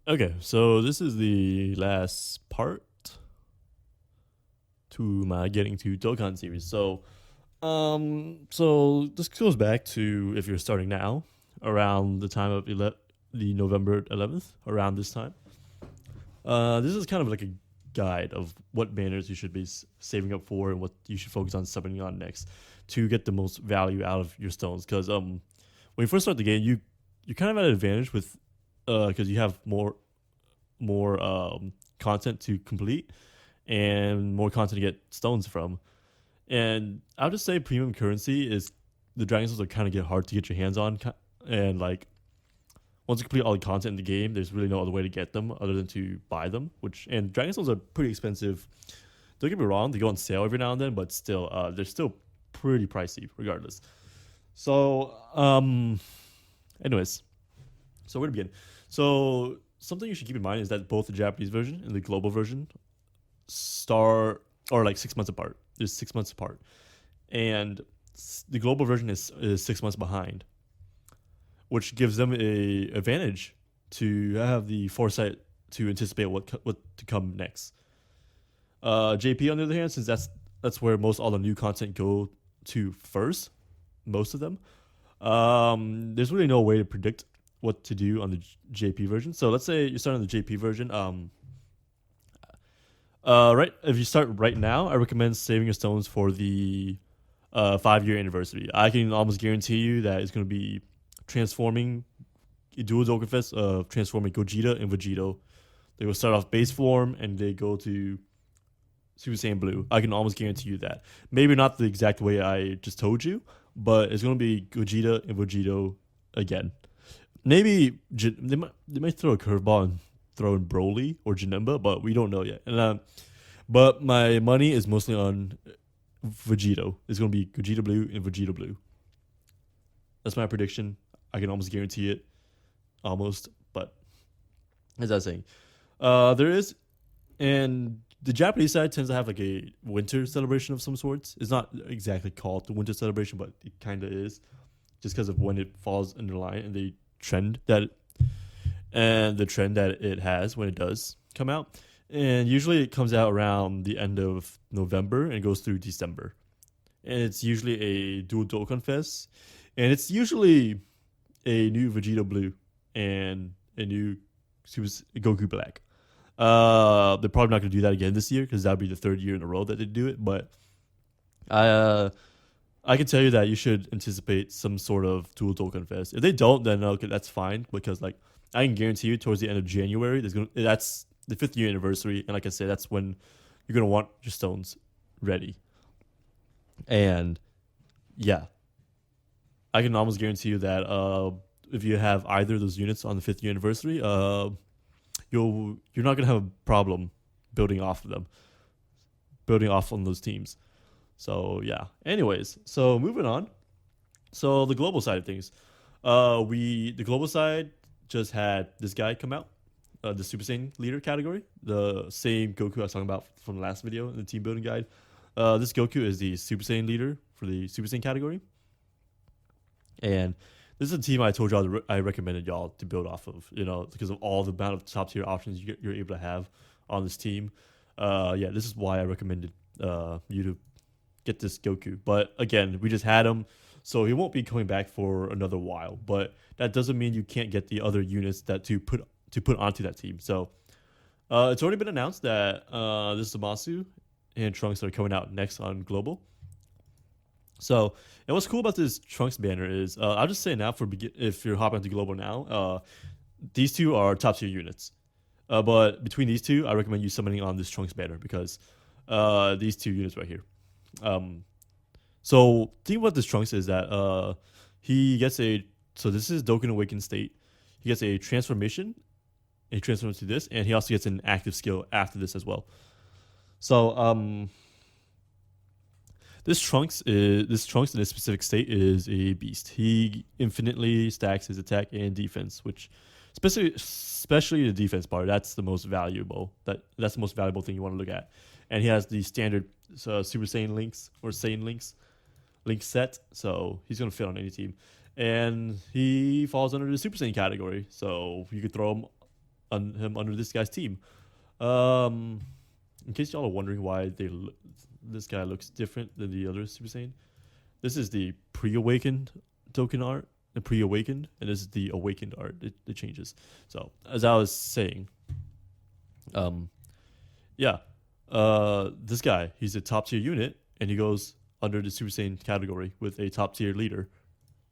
Okay, so this is the last part to my getting to Dokkan series. So this goes back to if you're starting now, around the time of the November 11th, around this time. This is kind of like a guide of what banners you should be saving up for and what you should focus on summoning on next to get the most value out of your stones. Because when you first start the game, you kind of at an advantage with because you have more content to complete and more content to get stones from. And I'll just say premium currency is the dragon stones are kind of get hard to get your hands on, and like once you complete all the content in the game, there's really no other way to get them other than to buy them. Which and dragon stones are pretty expensive. Don't get me wrong; they go on sale every now and then, but still, they're still pretty pricey regardless. So, anyways, so where to begin? So something you should keep in mind is that both the Japanese version and the global version start or like 6 months apart. There's 6 months apart, and the global version is 6 months behind, which gives them a advantage to have the foresight to anticipate what to come next. JP on the other hand, since that's where most all the new content go to first, most of them. There's really no way to predict what to do on the JP version. So let's say you start on the JP version. Right. If you start right now, I recommend saving your stones for the 5 year anniversary. I can almost guarantee you that it's going to be transforming dual Dokkan Fest of transforming Gogeta and Vegito. They will start off base form and they go to Super Saiyan Blue. I can almost guarantee you that. Maybe not the exact way I just told you, but it's going to be Gogeta and Vegito again. Maybe they might throw a curveball and throw in Broly or Janemba, but we don't know yet. But my money is mostly on Vegito. It's going to be Gogeta Blue and Vegeta Blue. That's my prediction. I can almost guarantee it, almost. But as I was saying, there is, and the Japanese side tends to have like a winter celebration of some sorts. It's not exactly called the winter celebration, but it kind of is, just because of when it falls in the line and the trend that it has when it does come out. And usually it comes out around the end of November and goes through December. And it's usually a dual Dokkan Fest. And it's usually a new Vegeta Blue and a new Goku Black. They're probably not going to do that again this year because that'll be the third year in a row that they do it. But I can tell you that you should anticipate some sort of dual Dokkan Fest. If they don't, then okay, that's fine because like I can guarantee you towards the end of January, that's the 5th year anniversary, and like I said, that's when you're gonna want your stones ready. And yeah, I can almost guarantee you that if you have either of those units on the 5th year anniversary, you're not gonna have a problem building off of them, building off on those teams. So yeah. Anyways, so moving on. So the global side of things, the global side just had this guy come out, the Super Saiyan leader category, the same Goku I was talking about from the last video in the team building guide. This Goku is the Super Saiyan leader for the Super Saiyan category, and this is a team I told y'all I recommended y'all to build off of, because of all the amount of top tier options you're able to have on this team. Yeah, this is why I recommended you to get this Goku. But again, we just had him, so he won't be coming back for another while. But that doesn't mean you can't get the other units that to put onto that team. So it's already been announced that this Zamasu and Trunks are coming out next on Global. So, and what's cool about this Trunks banner is, I'll just say now if you're hopping into Global now, these two are top tier units. But between these two, I recommend you summoning on this Trunks banner because these two units right here. So thing about this Trunks is that he gets so this is Dokkan Awakened state. He gets a transformation, and he transforms to this, and he also gets an active skill after this as well. So this Trunks in this specific state is a beast. He infinitely stacks his attack and defense, which especially the defense part. That's the most valuable. That's the most valuable thing you want to look at. And he has the standard Super Saiyan links or Saiyan links link set, so he's gonna fit on any team. And he falls under the Super Saiyan category, so you could throw him him under this guy's team. In case y'all are wondering why this guy looks different than the other Super Saiyan, this is the pre-awakened token art, the pre-awakened, and this is the awakened art. It changes. So as I was saying, yeah, this guy, he's a top tier unit, and he goes under the Super Saiyan category with a top tier leader.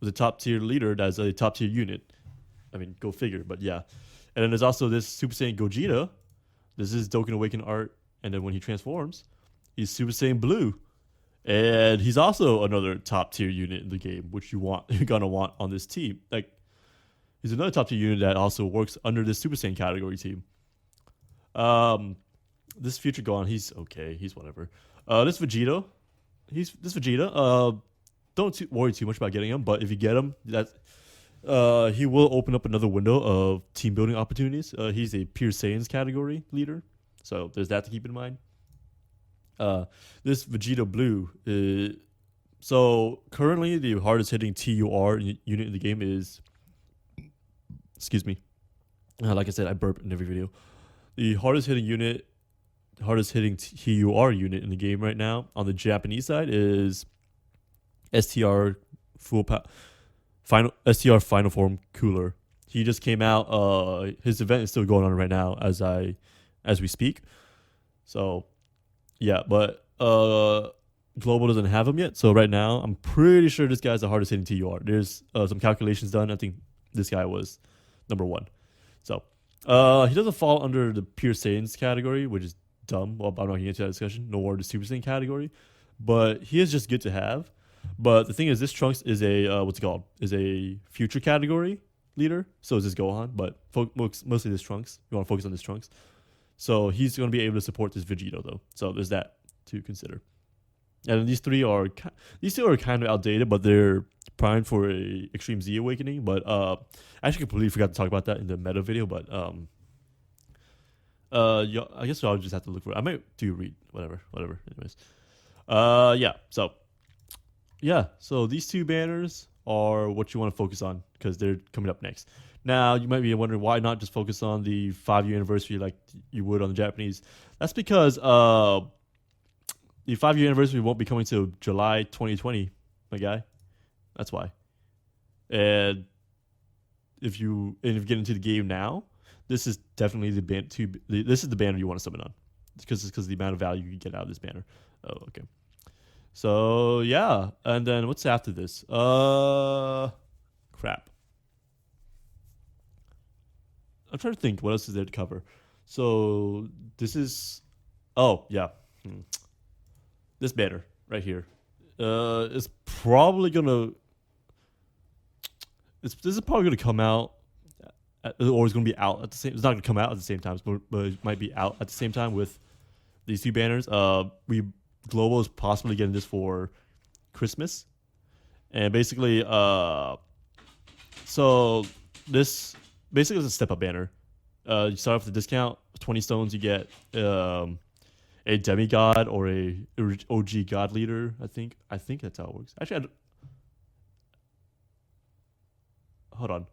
With a top tier leader that's a top tier unit. I mean, go figure, but yeah. And then there's also this Super Saiyan Gogeta. This is Dokkan Awakened art, and then when he transforms, he's Super Saiyan Blue. And he's also another top tier unit in the game, which you're gonna want on this team. Like, he's another top tier unit that also works under this Super Saiyan category team. This future Gohan, he's okay. He's whatever. This Vegeta, don't worry too much about getting him, but if you get him, he will open up another window of team building opportunities. He's a pure Saiyans category leader, so there's that to keep in mind. This Vegeta Blue, so currently the hardest hitting TUR unit in the game is, excuse me, like I said, I burp in every video. The hardest hitting TUR unit in the game right now on the Japanese side is STR STR Final Form Cooler. He just came out. His event is still going on right now as we speak. So yeah, but Global doesn't have him yet. So right now, I'm pretty sure this guy's the hardest hitting TUR. There's some calculations done. I think this guy was number 1. So he doesn't fall under the pure Saiyans category, which is dumb. Well, I'm not going to get into that discussion. Nor the Super Saiyan category, but he is just good to have. But the thing is, this Trunks is is a future category leader. So is this Gohan, but mostly this Trunks. You want to focus on this Trunks. So he's going to be able to support this Vegito though. So there's that to consider. And these two are kind of outdated, but they're primed for a Extreme Z Awakening. But I actually completely forgot to talk about that in the meta video. But I guess I'll just have to look for it. I might do read whatever. Anyways, so these two banners are what you want to focus on because they're coming up next. Now, you might be wondering why not just focus on the 5-year anniversary like you would on the Japanese. That's because the 5-year anniversary won't be coming till July 2020, my guy. That's why. And if you get into the game now, this is definitely this is the banner you want to summon on. Because of the amount of value you get out of this banner. Oh, okay. So yeah, and then what's after this? Crap. I'm trying to think what else is there to cover. So this is, this banner right here is probably gonna. This is probably gonna come out, or it's gonna be out at the same. It's not gonna come out at the same time, but it might be out at the same time with these two banners. Global is possibly getting this for Christmas, and basically, so this basically is a step up banner. You start off with the discount, 20 stones. You get a demigod or a OG god leader. I think that's how it works. Actually, hold on.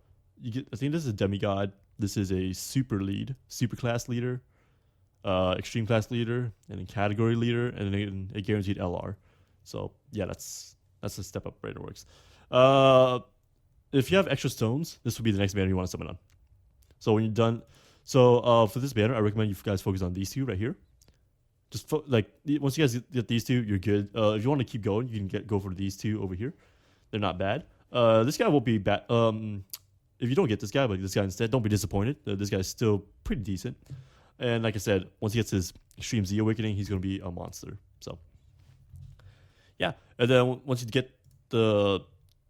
I think this is a demigod. This is a super class leader. Extreme class leader, and then category leader, and then a guaranteed LR. So yeah, that's a step up banner works. If you have extra stones, this would be the next banner you want to summon on. So when you're done, for this banner, I recommend you guys focus on these two right here. Just once you guys get these two, you're good. If you want to keep going, you can go for these two over here. They're not bad. This guy won't be bad. If you don't get this guy, but this guy instead, don't be disappointed. This guy's still pretty decent. And like I said, once he gets his Extreme Z Awakening, he's going to be a monster. So, yeah. And then once you get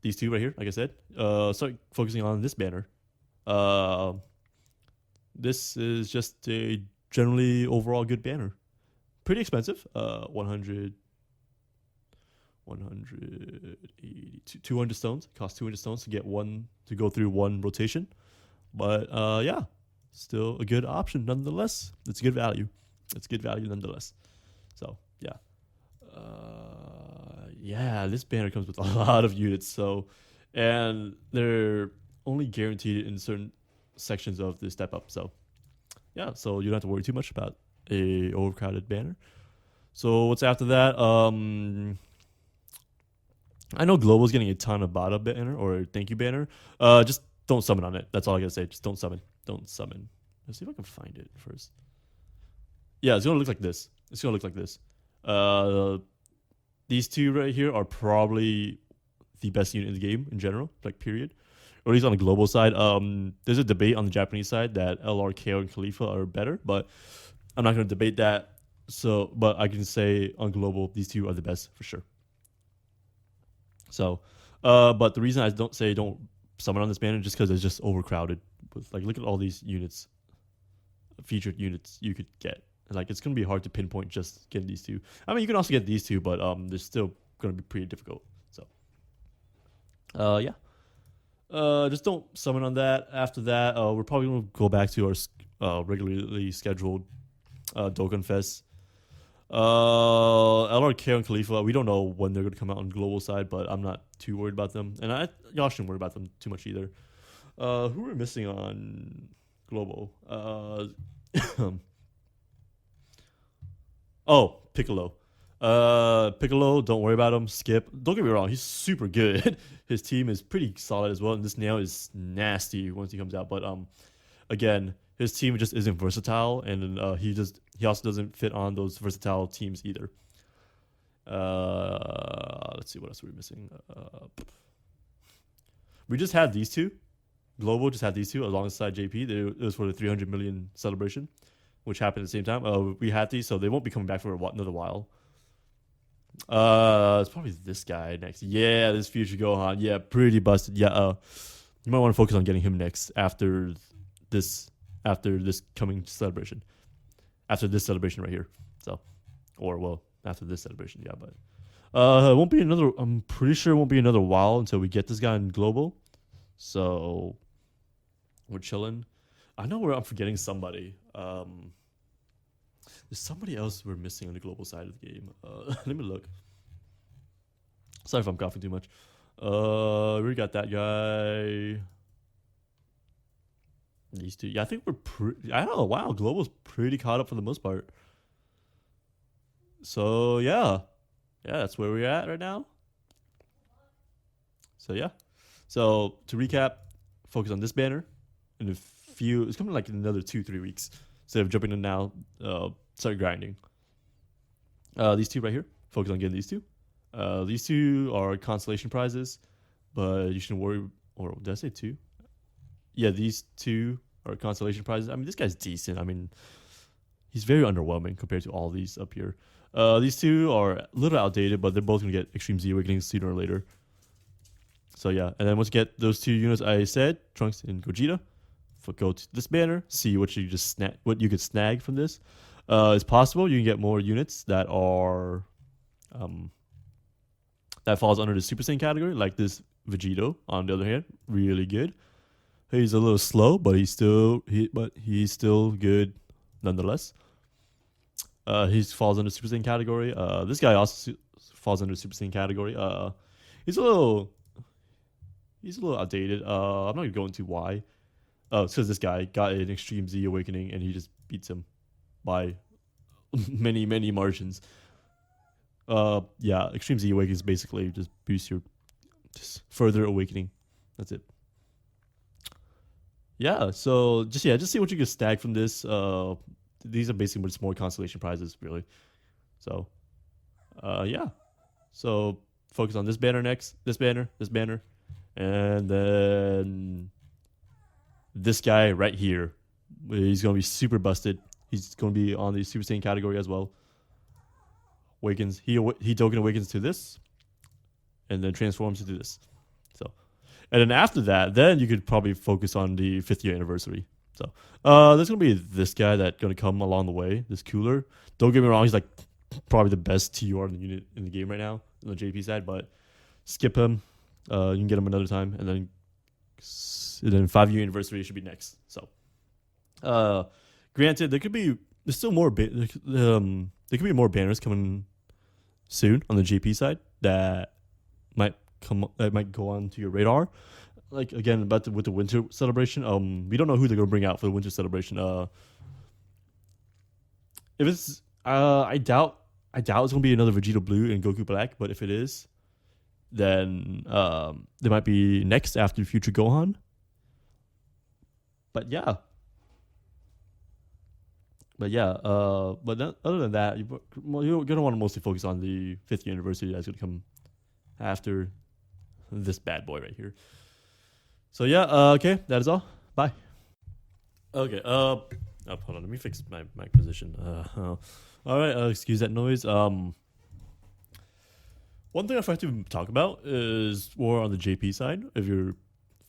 these two right here, like I said, start focusing on this banner. This is just a generally overall good banner. Pretty expensive. 180, 200 stones. It costs 200 stones to get one, to go through one rotation. But yeah. Still a good option nonetheless. It's good value. Nonetheless. So yeah. This banner comes with a lot of units. So, and they're only guaranteed in certain sections of the step up. So yeah, so you don't have to worry too much about a overcrowded banner. So what's after that? I know Global's getting a ton of Bada banner or thank you banner. Just don't summon on it. That's all I gotta say. Just don't summon. Don't summon. Let's see if I can find it first. Yeah, it's gonna look like this. It's gonna look like this. Uh, these two right here are probably the best unit in the game in general, like period. Or at least on the global side. There's a debate on the Japanese side that LRKO and Khalifa are better, but I'm not gonna debate that. So, but I can say on global, these two are the best for sure. So, but the reason I don't summon on this banner just because it's just overcrowded. With like, look at all these units, featured units you could get. Like, it's gonna be hard to pinpoint just getting these two. I mean, you can also get these two, but they're still gonna be pretty difficult. So, yeah. Just don't summon on that. After that, we're probably gonna go back to our regularly scheduled Dokkan Fest. LRK and Khalifa, we don't know when they're gonna come out on global side, but I'm not too worried about them, and y'all shouldn't worry about them too much either. Who are we missing on global? Oh, Piccolo. Piccolo, don't worry about him. Skip. Don't get me wrong, he's super good. His team is pretty solid as well, and this Nail is nasty once he comes out. But again, his team just isn't versatile, and he also doesn't fit on those versatile teams either. Let's see what else we're missing. We just had these two. Global just had these two alongside JP. It was for the 300 million celebration, which happened at the same time. We had these, so they won't be coming back for another while. It's probably this guy next. Yeah, this future Gohan. Yeah, pretty busted. Yeah, you might want to focus on getting him next after this coming celebration. After this celebration right here. So, or well, after this celebration, yeah, but it won't be another. I'm pretty sure it won't be another while until we get this guy in global. So, we're chilling. I know I'm forgetting somebody. There's somebody else we're missing on the global side of the game. Let me look. Sorry if I'm coughing too much. We already got that guy. These two. Yeah, I think we're pretty. I don't know. Wow, global's pretty caught up for the most part. So yeah, that's where we're at right now. So yeah. So to recap, focus on this banner. In a few, it's coming like in another 2-3 weeks. Instead of jumping in now, start grinding. These two right here, focus on getting these two. These two are consolation prizes, but you shouldn't worry. Or did I say two? Yeah, these two are consolation prizes. I mean, this guy's decent. I mean, he's very underwhelming compared to all these up here. These two are a little outdated, but they're both going to get Extreme Z Awakenings sooner or later. So yeah, and then once you get those two units I said, Trunks and Gogeta, go to this banner, see what you could snag from this. It's possible you can get more units that are that falls under the Super Saiyan category, like this Vegito. On the other hand, really good. He's a little slow, but he's still good nonetheless. He falls under Super Saiyan category. This guy also falls under Super Saiyan category. He's a little outdated. I'm not gonna go into why. It's because this guy got an Extreme Z Awakening and he just beats him by many margins. Yeah, Extreme Z Awakenings basically just boost your further awakening. That's it. Yeah, so just see what you can snag from this. These are basically just more consolation prizes, really. So, yeah. So focus on this banner next, this banner, and then this guy right here. He's gonna be super busted. He's gonna be on the Super Saiyan category as well. Awakens. He token awakens to this, and then transforms into this. So, and then after that, then you could probably focus on the 5th year anniversary. So, there's gonna be this guy that's gonna come along the way. This cooler. Don't get me wrong. He's like probably the best TUR in the unit in the game right now on the JP side, but skip him. You can get him another time, and then 5-year anniversary should be next. So, granted, there could be more banners coming soon on the JP side that might go on to your radar. Like again, with the winter celebration, we don't know who they're gonna bring out for the winter celebration. if it's I doubt it's gonna be another Vegeta Blue and Goku Black. But if it is, then they might be next after Future Gohan. But yeah, other than that, you're gonna want to mostly focus on the 5th year anniversary that's gonna come after this bad boy right here. So yeah, okay, that is all. Bye. Okay. Hold on. Let me fix my mic position. All right. Excuse that noise. One thing I forgot to talk about is more on the JP side. If you're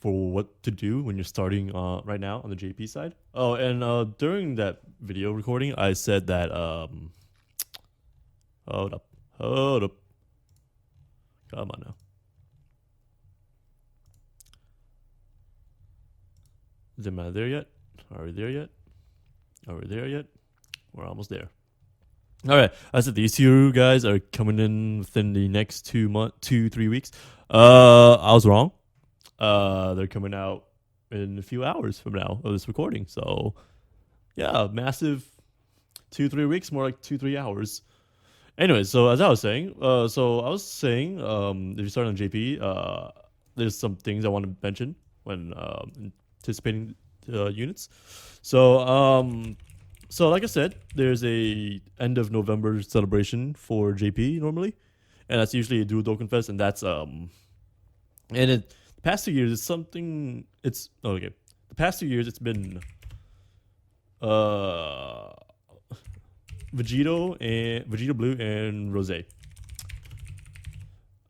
for what to do when you're starting right now on the JP side. Oh, and during that video recording, I said that hold up, come on now. Am I there yet? Are we there yet? Are we there yet? We're almost there. All right. I said these two guys are coming in within the next 3 weeks. I was wrong. They're coming out in a few hours from now of this recording. So, yeah, massive 2-3 weeks, more like 2-3 hours. Anyway, so as I was saying, if you start on JP, there's some things I want to mention when anticipating units. So like I said, there's a end of November celebration for JP normally, and that's usually a dual Dokkan Fest, and that's and the past 2 years it's something. It's okay. The past 2 years it's been Vegeta Blue and Rose.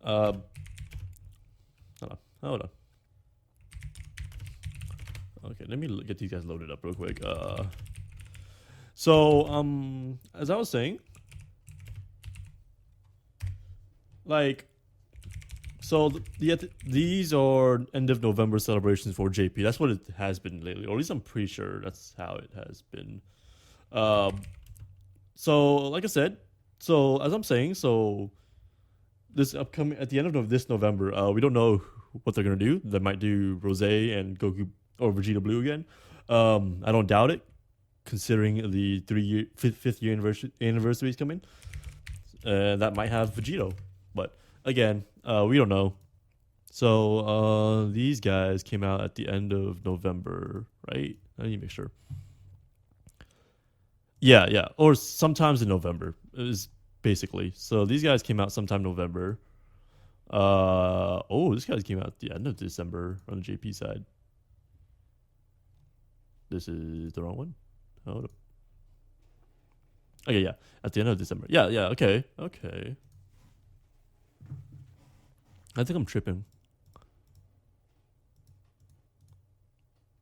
Hold on. Okay, let me get these guys loaded up real quick. As I was saying, these are end of November celebrations for JP. That's what it has been lately, or at least I'm pretty sure that's how it has been. Like I said, as I'm saying, this upcoming at the end of this November, we don't know what they're gonna do. They might do Rose and Goku or Vegeta Blue again. I don't doubt it, considering the 5th year anniversary is coming. That might have Vegito, but again, we don't know. So these guys came out at the end of November, right? I need to make sure. Yeah, or sometimes in November is basically. So these guys came out sometime November. This guys came out at the end of December on the JP side. This is the wrong one. Hold up. Okay, yeah, at the end of December. Yeah, okay. I think I'm tripping.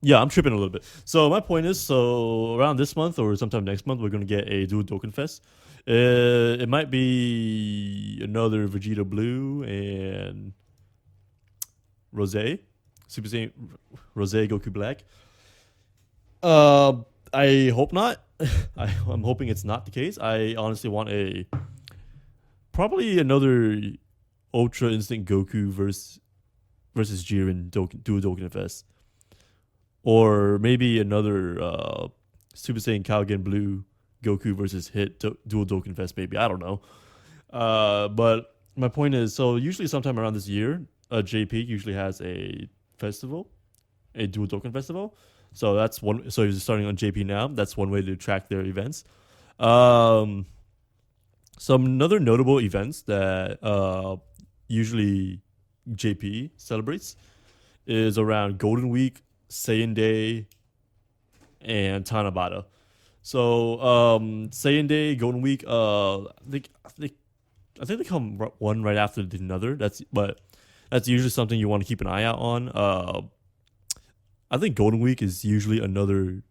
Yeah, I'm tripping a little bit. So my point is, around this month or sometime next month, we're gonna get a dual Dokkan Fest. It might be another Vegeta Blue and Rose, Super Saiyan Rose Goku Black. I hope not. I'm hoping it's not the case. I honestly want probably another Ultra Instinct Goku versus Jiren dual Dokkan Fest. Or maybe another Super Saiyan Kaioken Blue Goku versus Hit dual Dokkan Fest, maybe. I don't know. But my point is, usually sometime around this year, JP usually has a festival, a dual Dokkan festival. So that's one. So you're starting on JP now. That's one way to track their events. Some other notable events that usually JP celebrates is around Golden Week, Saiyan Day, and Tanabata. So Saiyan Day, Golden Week, I think they come one right after another. That's usually something you want to keep an eye out on. I think Golden Week is usually another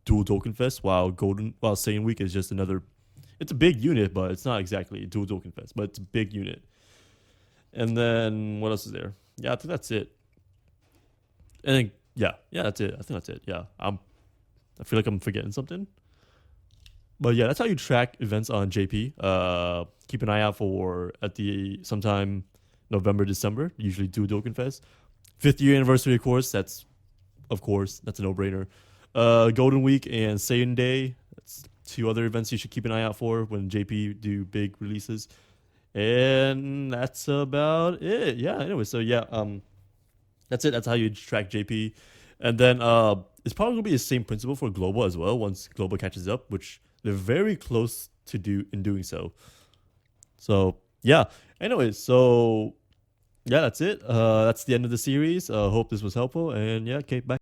dual Dokkan Fest, while Saiyan Week is just another. It's a big unit, but it's not exactly a dual Dokkan Fest, but it's a big unit. And then what else is there? Yeah, I think that's it. I think that's it. I think that's it. Yeah, I feel like I'm forgetting something. But yeah, that's how you track events on JP. Keep an eye out for sometime November, December. Usually do Dokkan Fest. 5th year anniversary, of course. That's a no-brainer. Golden Week and Saiyan Day. That's two other events you should keep an eye out for when JP do big releases. And that's about it. Yeah. Anyway, so yeah, that's it. That's how you track JP. And then it's probably gonna be the same principle for global as well once global catches up, which they're very close to do in doing so. So yeah. Anyways, so yeah, that's it. That's the end of the series. Hope this was helpful. And yeah, okay, bye.